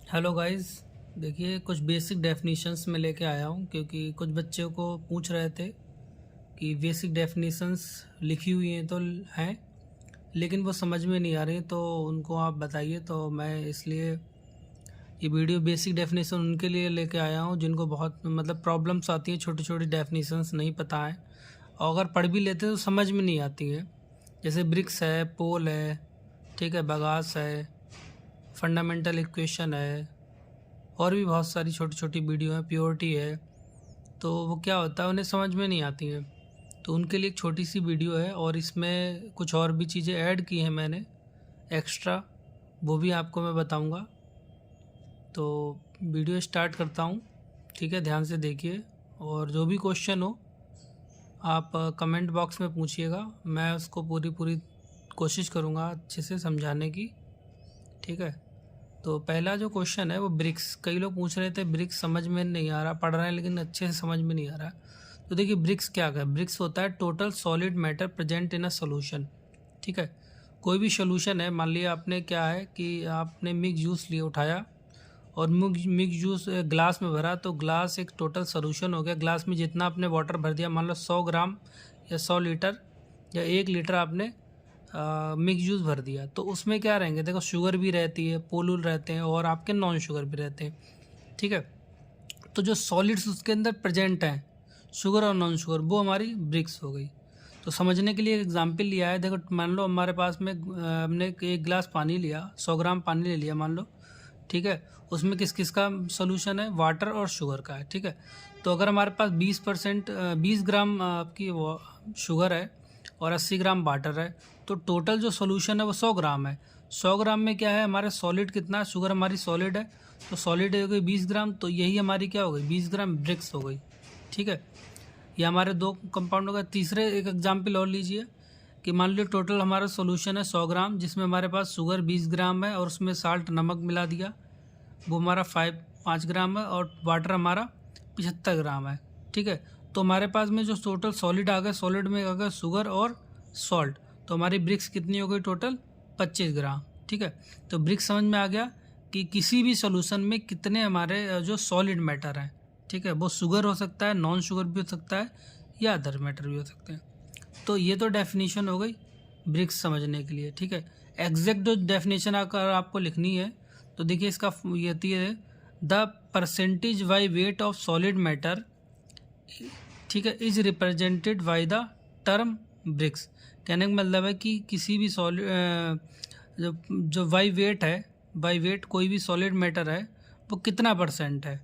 Hello guys. देखिए, कुछ basic definitions में लेके आया हूँ क्योंकि कुछ बच्चों को पूछ रहे थे कि बेसिक डेफिनेशंस लिखी हुई हैं तो हैं, लेकिन वो समझ में नहीं आ रही, तो उनको आप बताइए। तो मैं इसलिए ये वीडियो बेसिक डेफिनेशन उनके लिए लेके आया हूँ जिनको बहुत प्रॉब्लम्स आती हैं, छोटी छोटी डेफिनेशंस नहीं पता है और अगर पढ़ भी लेते तो समझ में नहीं आती है। जैसे ब्रिक्स है, पोल है, ठीक है, बगास है, फंडामेंटल इक्वेशन है, और भी बहुत सारी छोटी छोटी वीडियो हैं, प्योरिटी है। तो वो क्या होता है, उन्हें समझ में नहीं आती हैं, तो उनके लिए एक छोटी सी वीडियो है और इसमें कुछ और भी चीज़ें ऐड की हैं मैंने एक्स्ट्रा, वो भी आपको मैं बताऊंगा। तो वीडियो स्टार्ट करता हूँ, ठीक है, ध्यान से देखिए और जो भी क्वेश्चन हो आप कमेंट बॉक्स में पूछिएगा, मैं उसको पूरी पूरी कोशिश करूँगा अच्छे से समझाने की, ठीक है। तो पहला जो क्वेश्चन है वो ब्रिक्स, कई लोग पूछ रहे थे ब्रिक्स समझ में नहीं आ रहा, पढ़ रहे हैं लेकिन अच्छे से समझ में नहीं आ रहा। तो देखिए ब्रिक्स क्या है, ब्रिक्स होता है total solid matter present in a solution, ठीक है। कोई भी सोल्यूशन है, मान लिया आपने क्या है कि आपने मिक्स जूस लिया, उठाया और मिक्स जूस ग्लास में भरा, तो ग्लास एक टोटल सोल्यूशन हो गया। ग्लास में जितना आपने वाटर भर दिया, मान लो 100 ग्राम या 100 लीटर या 1 लीटर आपने मिक्स जूस भर दिया, तो उसमें क्या रहेंगे, देखो शुगर भी रहती है, पोलूल रहते हैं और आपके नॉन शुगर भी रहते हैं, ठीक है। तो जो सॉलिड्स उसके अंदर प्रेजेंट हैं, शुगर और नॉन शुगर, वो हमारी ब्रिक्स हो गई। तो समझने के लिए एक एग्जांपल लिया है। देखो मान लो हमारे पास में हमने एक गिलास पानी लिया, 100 ग्राम पानी ले लिया मान लो, ठीक है। उसमें किस किस का सोल्यूशन है, वाटर और शुगर का है, ठीक है। तो अगर हमारे पास 20 ग्राम आपकी शुगर है और 80 ग्राम वाटर है, तो टोटल जो सोल्यूशन है वो 100 ग्राम है। 100 ग्राम में क्या है, हमारे सॉलिड कितना है, शुगर हमारी सॉलिड है, तो सॉलिड हो गई 20 ग्राम, तो यही हमारी क्या हो गई, 20 ग्राम ब्रिक्स हो गई, ठीक है। ये हमारे दो कंपाउंड हो गए। तीसरे एक एग्जाम्पल और लीजिए कि मान लो टोटल हमारा सॉल्यूशन है 100 ग्राम, जिसमें हमारे पास शुगर 20 ग्राम है और उसमें साल्ट नमक मिला दिया, वो हमारा 5 ग्राम है, और वाटर हमारा 75 ग्राम है, ठीक है। तो हमारे पास में जो टोटल सॉलिड आ गए, सॉलिड में आ गया शुगर और सॉल्ट, तो हमारी ब्रिक्स कितनी हो गई, टोटल 25 ग्राम, ठीक है। तो ब्रिक्स समझ में आ गया कि किसी भी सॉल्यूशन में कितने हमारे जो सॉलिड मैटर हैं, ठीक है, वो शुगर हो सकता है, नॉन शुगर भी हो सकता है, या अदर मैटर भी हो सकते हैं। तो ये तो डेफिनेशन हो गई ब्रिक्स समझने के लिए, ठीक है। एग्जैक्ट जो डेफिनेशन अगर आपको लिखनी है तो देखिए इसका ये होती है, the percentage by weight of solid matter, ठीक है, is represented by the term Brix. कहने का मतलब है कि किसी भी सॉलिड जो जो बाई वेट है, बाई वेट कोई भी सॉलिड मैटर है वो कितना परसेंट है,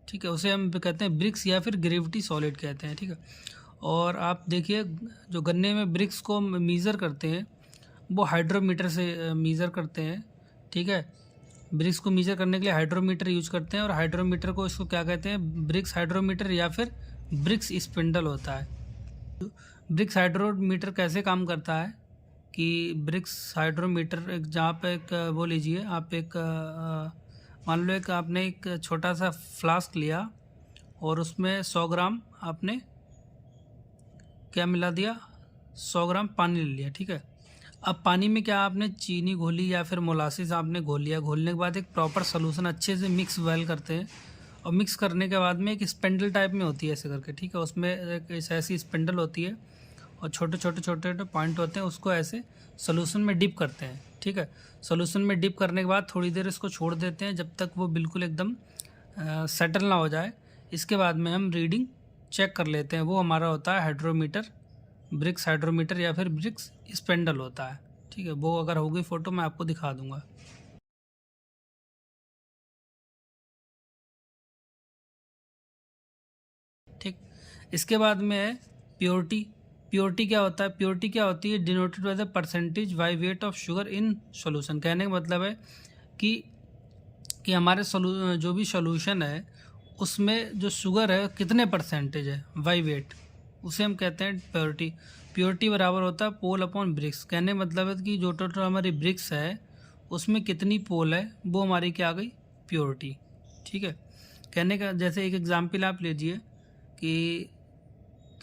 ठीक है, उसे हम कहते हैं ब्रिक्स या फिर ग्रेविटी सॉलिड कहते हैं, ठीक है। और आप देखिए जो गन्ने में ब्रिक्स को मीज़र करते हैं वो हाइड्रोमीटर से मीज़र करते हैं, ठीक है। ब्रिक्स को मीज़र करने के लिए हाइड्रोमीटर यूज करते हैं और हाइड्रोमीटर को इसको क्या कहते हैं, ब्रिक्स हाइड्रोमीटर या फिर ब्रिक्स स्पिंडल होता है। ब्रिक्स हाइड्रोमीटर कैसे काम करता है कि ब्रिक्स हाइड्रोमीटर एक जहाँ पे एक वो लीजिए आप, एक मान लो एक आपने एक छोटा सा फ्लास्क लिया और उसमें 100 ग्राम आपने क्या मिला दिया, 100 ग्राम पानी ले लिया, ठीक है। अब पानी में क्या आपने चीनी घोली या फिर मोलासिस आपने घोल लिया, घोलने के बाद एक प्रॉपर सोल्यूशन अच्छे से मिक्स वेल करते हैं, और मिक्स करने के बाद में एक स्पेंडल टाइप में होती है ऐसे करके, ठीक है, उसमें एक ऐसी स्पेंडल होती है और छोटे छोटे छोटे छोटे पॉइंट होते हैं, उसको ऐसे सोल्यूशन में डिप करते हैं, ठीक है। सोल्यूशन में डिप करने के बाद थोड़ी देर इसको छोड़ देते हैं जब तक वो बिल्कुल एकदम सेटल ना हो जाए। इसके बाद में हम रीडिंग चेक कर लेते हैं, वो हमारा होता है हाइड्रोमीटर, ब्रिक्स हाइड्रोमीटर या फिर ब्रिक्स स्पेंडल होता है, ठीक है। वो अगर होगी फ़ोटो मैं आपको दिखा दूंगा, ठीक। इसके बाद में है प्योरिटी। प्योरिटी क्या होता है, प्योरिटी क्या होती है, denoted by the percentage by weight of sugar in solution. कहने का मतलब है कि हमारे जो भी सॉल्यूशन है उसमें जो शुगर है कितने परसेंटेज है बाई वेट, उसे हम कहते हैं प्योरिटी। प्योरिटी बराबर होता है पोल अपॉन ब्रिक्स। कहने का मतलब है कि जो टोटल हमारी ब्रिक्स है उसमें कितनी पोल है वो हमारी क्या आ गई, प्योरिटी, ठीक है। कहने का जैसे एक एग्जांपल आप लीजिए कि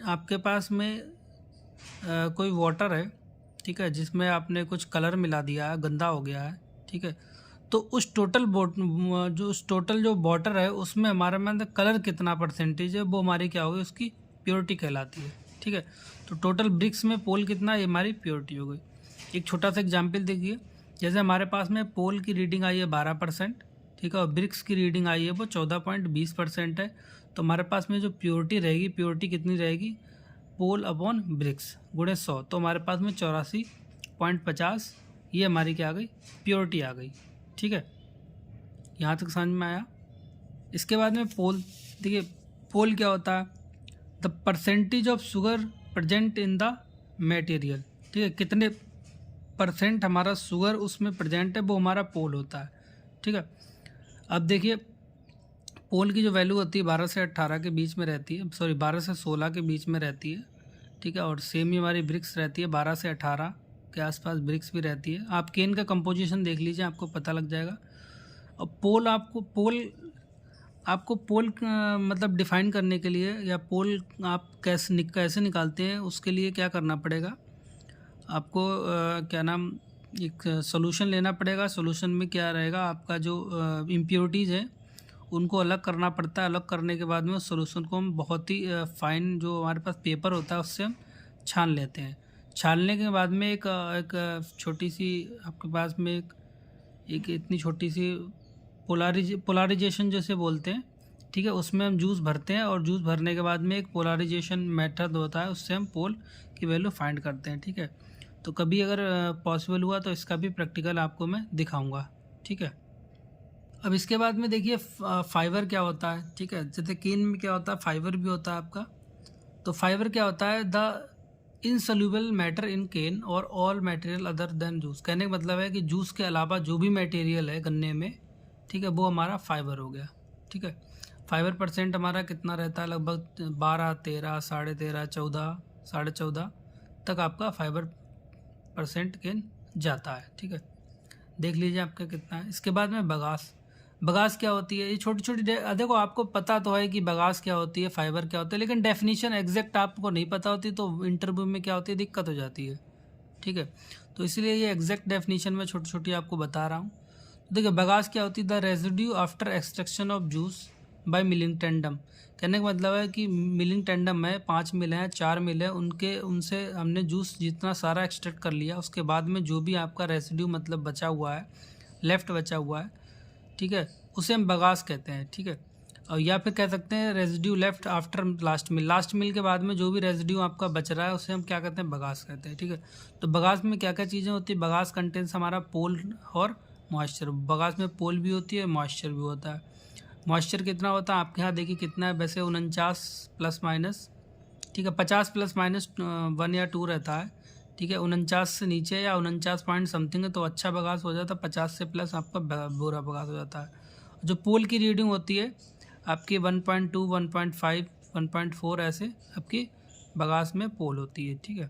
आपके पास में कोई वाटर है, ठीक है, जिसमें आपने कुछ कलर मिला दिया है, गंदा हो गया है, ठीक है। तो उस टोटल जो वाटर है उसमें हमारे में कलर कितना परसेंटेज है वो हमारी क्या होगी, उसकी प्योरिटी कहलाती है। ठीक है, तो टोटल ब्रिक्स में पोल कितना, ये हमारी प्योरिटी हो गई। एक छोटा सा एग्जाम्पल देखिए, जैसे हमारे पास में पोल की रीडिंग आई है 12%, ठीक है, और ब्रिक्स की रीडिंग आई है वो 14.20% है। तो हमारे पास में जो प्योरिटी रहेगी, प्योरिटी कितनी रहेगी, पोल अपॉन ब्रिक्स गुणे 100, तो हमारे पास में 84.50, ये हमारी क्या आ गई, प्योरिटी आ गई। ठीक है, यहाँ तक समझ में आया। इसके बाद में पोल, देखिए पोल क्या होता है, the percentage of sugar present in the material. ठीक है, कितने परसेंट हमारा शुगर उसमें प्रेजेंट है वो हमारा पोल होता है। ठीक है, अब देखिए पोल की जो वैल्यू होती है 12 से 18 के बीच में रहती है, 12 से 16 के बीच में रहती है। ठीक है, और सेम ही हमारी ब्रिक्स रहती है 12 से 18 के आसपास ब्रिक्स भी रहती है। आप केन का कंपोजिशन देख लीजिए, आपको पता लग जाएगा। और पोल आपको पोल मतलब डिफाइन करने के लिए, या पोल आप कैसे निकालते हैं, उसके लिए क्या करना पड़ेगा आपको, क्या नाम, एक सॉल्यूशन लेना पड़ेगा। सॉल्यूशन में क्या रहेगा, आपका जो इम्प्योरिटीज़ है उनको अलग करना पड़ता है। अलग करने के बाद में उस सॉल्यूशन को हम बहुत ही फाइन, जो हमारे पास पेपर होता है उससे हम छान लेते हैं। छानने के बाद में एक छोटी सी आपके पास में एक इतनी छोटी सी पोलराइजेशन जैसे बोलते हैं। ठीक है, उसमें हम जूस भरते हैं, और जूस भरने के बाद में एक पोलराइजेशन मेथड होता है, उससे हम पोल की वैल्यू फाइंड करते हैं। ठीक है, तो कभी अगर पॉसिबल हुआ तो इसका भी प्रैक्टिकल आपको मैं दिखाऊंगा। ठीक है, अब इसके बाद में देखिए फाइबर क्या होता है। ठीक है, जैसे केन में क्या होता है, फाइबर भी होता है आपका। तो फाइबर क्या होता है, द इनसोल्यूबल मैटर इन केन और all material other than juice. कहने का मतलब है कि जूस के अलावा जो भी मटेरियल है गन्ने में, ठीक है, वो हमारा फाइबर हो गया। ठीक है, फाइबर परसेंट हमारा कितना रहता है, लगभग 12, 13, 13.5, 14, 14.5 तक आपका फाइबर परसेंट केन जाता है। ठीक है, देख लीजिए आपका कितना है। इसके बाद में बगास क्या होती है, ये छोटी छोटी देखो आपको पता तो है कि बगास क्या होती है, फाइबर क्या होता है, लेकिन डेफिनेशन एग्जैक्ट आपको नहीं पता होती तो इंटरव्यू में क्या होती है, दिक्कत हो जाती है। ठीक है, तो इसलिए ये एग्जैक्ट डेफिनेशन में छोटी छोटी आपको बता रहा हूँ। तो देखिए बगास क्या होती है, the residue after extraction of juice by milling tandem. कहने का मतलब है कि मिलिंग टेंडम में 5 मिल हैं, 4 मिल हैं, उनसे हमने जूस जितना सारा एक्सट्रैक्ट कर लिया, उसके बाद में जो भी आपका रेजिड्यू मतलब बचा हुआ है, लेफ्ट बचा हुआ है, ठीक है, उसे हम बगास कहते हैं। ठीक है, और या फिर कह सकते हैं रेजिड्यू लेफ्ट आफ्टर लास्ट मिल के बाद में जो भी रेजिड्यू आपका बच रहा है उसे हम क्या कहते हैं, बगास कहते हैं। ठीक है, तो बगास में क्या क्या चीज़ें होती है, बगास कंटेंस हमारा पोल और मॉइस्चर। बगास में पोल भी होती है, मॉइस्चर भी होता है। मॉइस्चर कितना होता है आपके यहाँ देखिए कितना है, वैसे 49 प्लस माइनस, ठीक है, 50 प्लस माइनस 1 या 2 रहता है। ठीक है, 49 से नीचे या 49 पॉइंट समथिंग है तो अच्छा बगास हो जाता है, 50 से प्लस आपका बुरा बगास हो जाता है। जो पोल की रीडिंग होती है आपकी 1.2, 1.5, 1.4 ऐसे आपकी बगास में पोल होती है। ठीक है,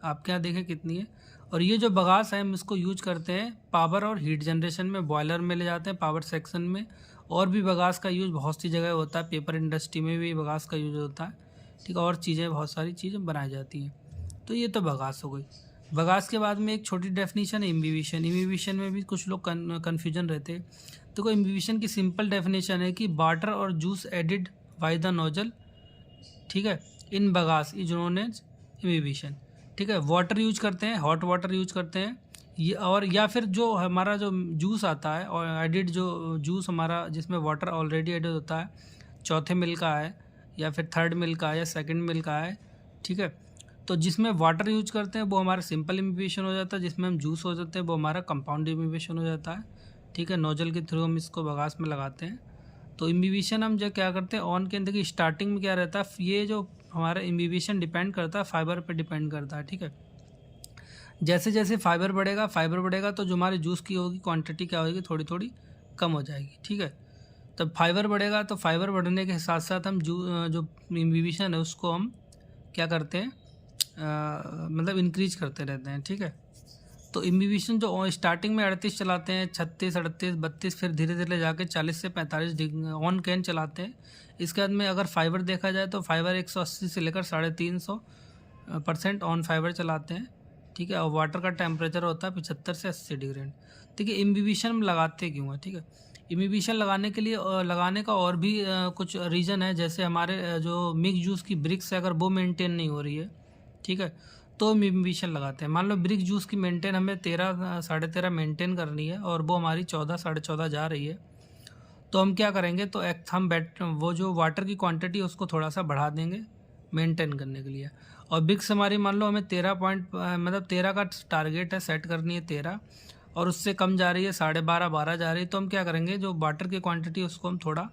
आपके यहाँ देखें कितनी है। और ये जो बगास है हम इसको यूज करते हैं पावर और हीट जनरेशन में, बॉयलर में ले जाते हैं पावर सेक्शन में, और भी बगास का यूज़ बहुत सी जगह होता है, पेपर इंडस्ट्री में भी बगास का यूज़ होता है। ठीक है, और चीज़ें बहुत सारी चीज़ें बनाई जाती हैं। तो ये तो बगास हो गई। बगास के बाद में एक छोटी डेफिनेशन है इम्बिबिशन। इम्बिबिशन में भी कुछ लोग कन्फ्यूजन रहते हैं। तो इम्बिबिशन की सिंपल डेफिनेशन है कि वाटर और juice added by the nozzle, ठीक है, in bagasse is known as imbibition. ठीक है, वाटर यूज करते हैं, हॉट वाटर यूज करते हैं ये, और या फिर जो हमारा जो जूस आता है और एडिड जो जूस हमारा जिसमें वाटर ऑलरेडी एडिड होता है, चौथे मिल का है या फिर थर्ड मिल का है या सेकंड मिल का है। ठीक है, तो जिसमें वाटर यूज करते हैं वो हमारा सिंपल इम्बिबिशन हो जाता है, जिसमें हम जूस हो जाते हैं वो हमारा कंपाउंड इम्बिबिशन हो जाता है। ठीक है, नोजल के थ्रू हम इसको बगास में लगाते हैं। तो इम्बिबिशन हम जो क्या करते हैं ऑन के अंदर की स्टार्टिंग में क्या रहता है, ये जो हमारा इम्बिबिशन डिपेंड करता है फाइबर पे डिपेंड करता है। ठीक है, जैसे जैसे फाइबर बढ़ेगा तो जो हमारे जूस की होगी क्वांटिटी क्या होगी, थोड़ी थोड़ी कम हो जाएगी। ठीक है, तब फाइबर बढ़ेगा तो फाइबर बढ़ने के साथ साथ हम जो इम्बिबिशन है उसको हम क्या करते हैं, मतलब इंक्रीज करते रहते हैं। ठीक है, तो इम्बिबिशन जो स्टार्टिंग में 38 चलाते हैं, 36, 38, 32, फिर धीरे धीरे जाके 40 से 45 ऑन कैन चलाते हैं। इसके बाद में अगर फाइबर देखा जाए तो फाइबर 180 से लेकर 350% ऑन फाइबर चलाते हैं। ठीक है, और वाटर का टेम्परेचर होता है 75 से 80 डिग्री। ठीक है, इम्बिबिशन हम लगाते क्यों है? ठीक है, इम्बिबिशन लगाने के लिए लगाने का और भी कुछ रीज़न है। जैसे हमारे जो मिक्स जूस की ब्रिक्स है, अगर वो मेंटेन नहीं हो रही है, ठीक है, तो हम इम्बिबिशन लगाते हैं। मान लो ब्रिक जूस की मेंटेन हमें 13 साढ़े 13 मेंटेन करनी है और वो हमारी 14 साढ़े 14 जा रही है, तो हम क्या करेंगे, तो एक हम वो जो वाटर की क्वांटिटी है उसको थोड़ा सा बढ़ा देंगे मेंटेन करने के लिए। और ब्रिक्स हमारी मान लो हमें 13 का टारगेट है, सेट करनी है 13, और उससे कम जा रही है, 12.5 12 जा रही है, तो हम क्या करेंगे, जो वाटर की क्वांटिटी है उसको हम थोड़ा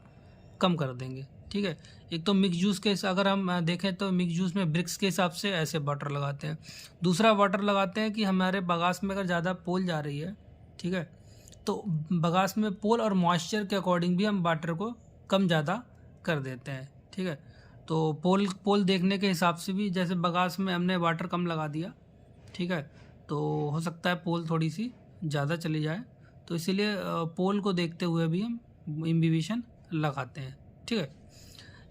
कम कर देंगे। ठीक है, एक तो मिक्स जूस के अगर हम देखें तो मिक्स जूस में ब्रिक्स के हिसाब से ऐसे वाटर लगाते हैं। दूसरा वाटर लगाते हैं कि हमारे बगास में अगर ज़्यादा पोल जा रही है, ठीक है, तो बगास में पोल और मॉइस्चर के अकॉर्डिंग भी हम वाटर को कम ज़्यादा कर देते हैं। ठीक है, तो पोल देखने के हिसाब से भी, जैसे बगास में हमने वाटर कम लगा दिया, ठीक है, तो हो सकता है पोल थोड़ी सी ज़्यादा चली जाए, तो इसीलिए पोल को देखते हुए भी हम इम्बिबिशन लगाते हैं। ठीक है,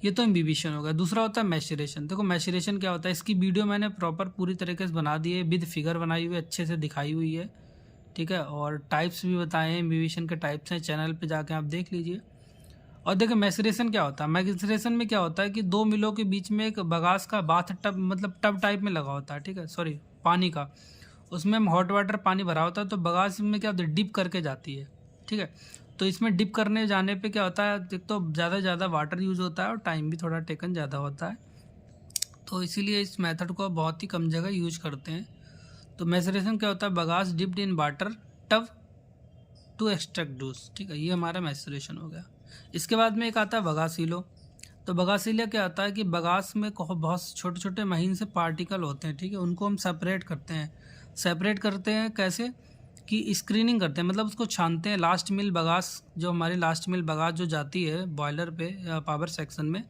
ये तो इम्बिबिशन हो गया। दूसरा होता है मैचुरेशन। देखो मैचुरेशन क्या होता है, इसकी वीडियो मैंने प्रॉपर पूरी तरीके से बना दी है, विद फिगर बनाई हुई है, अच्छे से दिखाई हुई है। ठीक है, और टाइप्स भी बताए हैं, इम्बिबिशन के टाइप्स हैं, चैनल पे जाके आप देख लीजिए। और देखो मैचुरेशन क्या होता है, मैचुरेशन में क्या होता है कि दो मिलों के बीच में एक बगास का बाथ टब, मतलब टब टाइप में लगा होता है, ठीक है, सॉरी पानी का, उसमें हम हॉट वाटर पानी भरा होता है, तो बगास में क्या होता है, डिप करके जाती है। ठीक है, तो इसमें डिप करने जाने पे क्या होता है, एक तो ज़्यादा से ज़्यादा वाटर यूज़ होता है और टाइम भी थोड़ा टेकन ज़्यादा होता है, तो इसीलिए इस मेथड को बहुत ही कम जगह यूज करते हैं। तो मैचुरेशन क्या होता है, bagasse dipped in water tub to extract juice. ठीक है, ये हमारा मैचुरेशन हो गया। इसके बाद में एक आता है बगासीलो। तो बगासीलिया क्या होता है कि बगास में बहुत छोटे छोटे महीन से पार्टिकल होते हैं, ठीक है, उनको हम सेपरेट करते हैं कैसे कि स्क्रीनिंग करते हैं, मतलब उसको छानते हैं। लास्ट मिल बगास, जो हमारी लास्ट मिल बगास जो जाती है बॉयलर पे या पावर सेक्शन में,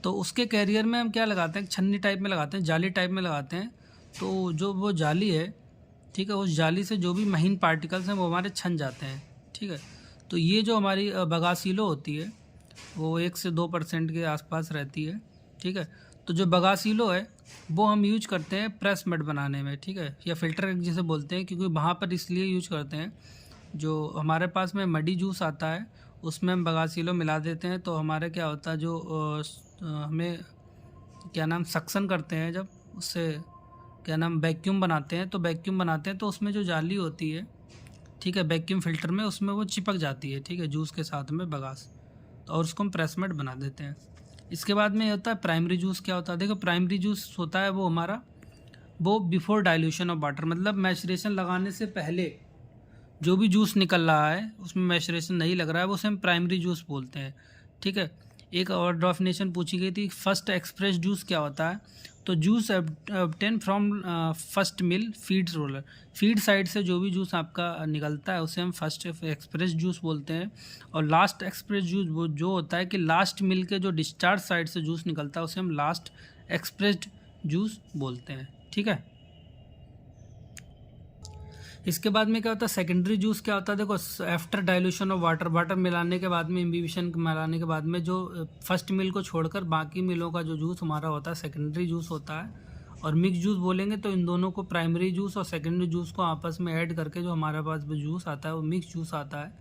तो उसके कैरियर में हम क्या लगाते हैं, छन्नी टाइप में लगाते हैं, जाली टाइप में लगाते हैं। तो जो वो जाली है, ठीक है, उस जाली से जो भी महीन पार्टिकल्स हैं वो हमारे छन जाते हैं। ठीक है, तो ये जो हमारी बगासीलो होती है वो 1 से 2% के आसपास रहती है। ठीक है, तो जो बगासीलो है वो हम यूज करते हैं प्रेस मड बनाने में, ठीक है, या फिल्टर जिसे बोलते हैं, क्योंकि वहाँ पर इसलिए यूज करते हैं, जो हमारे पास में मडी जूस आता है उसमें हम बगासीलो मिला देते हैं, तो हमारे क्या होता है, जो हमें क्या नाम सक्शन करते हैं, जब उससे क्या नाम वैक्यूम बनाते हैं, तो उसमें जो जाली होती है, ठीक है, वैक्यूम फिल्टर में, उसमें वो चिपक जाती है, ठीक है, जूस के साथ में बगास, और उसको हम प्रेस मड बना देते हैं। इसके बाद में होता है प्राइमरी जूस। क्या होता है, देखो प्राइमरी जूस होता है वो हमारा, वो बिफोर डाइल्यूशन ऑफ वाटर, मतलब मैचुरेशन लगाने से पहले जो भी जूस निकल रहा है उसमें मैचुरेशन नहीं लग रहा है, वो उसे हम प्राइमरी जूस बोलते हैं। ठीक है, एक और डेफिनेशन पूछी गई थी, फर्स्ट एक्सप्रेस जूस क्या होता है, तो juice obtain from first mill feed roller, feed side से जो भी जूस आपका निकलता है उसे हम फर्स्ट एक्सप्रेस जूस बोलते हैं। और लास्ट एक्सप्रेस जूस वो जो होता है कि लास्ट मिल के जो डिस्चार्ज साइड से जूस निकलता है उसे हम लास्ट एक्सप्रेस्ड जूस बोलते हैं। ठीक है, इसके बाद में क्या होता है, सेकेंडरी जूस क्या होता है, देखो आफ्टर डाइल्यूशन ऑफ वाटर मिलाने के बाद में, इम्बिबिशन मिलाने के बाद में, जो फर्स्ट मिल को छोड़कर बाकी मिलों का जो जूस हमारा होता है सेकेंडरी जूस होता है। और मिक्स जूस बोलेंगे तो इन दोनों को, प्राइमरी जूस और सेकेंडरी जूस को आपस में ऐड करके जो हमारे पास जूस आता है वो मिक्स जूस आता है।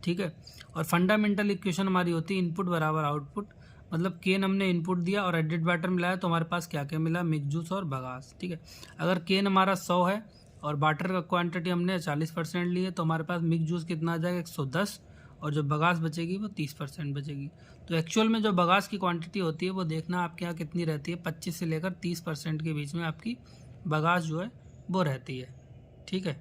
ठीक है, और फंडामेंटल इक्वेशन हमारी होती है इनपुट बराबर आउटपुट, मतलब केन हमने इनपुट दिया और एडिड वाटर मिलाया तो हमारे पास क्या क्या मिला, मिक्स जूस और बगास। ठीक है, अगर केन हमारा 100 है और वाटर का क्वांटिटी हमने 40% ली है, तो हमारे पास मिक्स जूस कितना आ जाएगा, 110, और जो बगास बचेगी वो 30% बचेगी। तो एक्चुअल में जो बगास की क्वांटिटी होती है वो देखना आपके यहाँ कितनी रहती है, 25 से लेकर 30% के बीच में आपकी बगास जो है वो रहती है। ठीक है।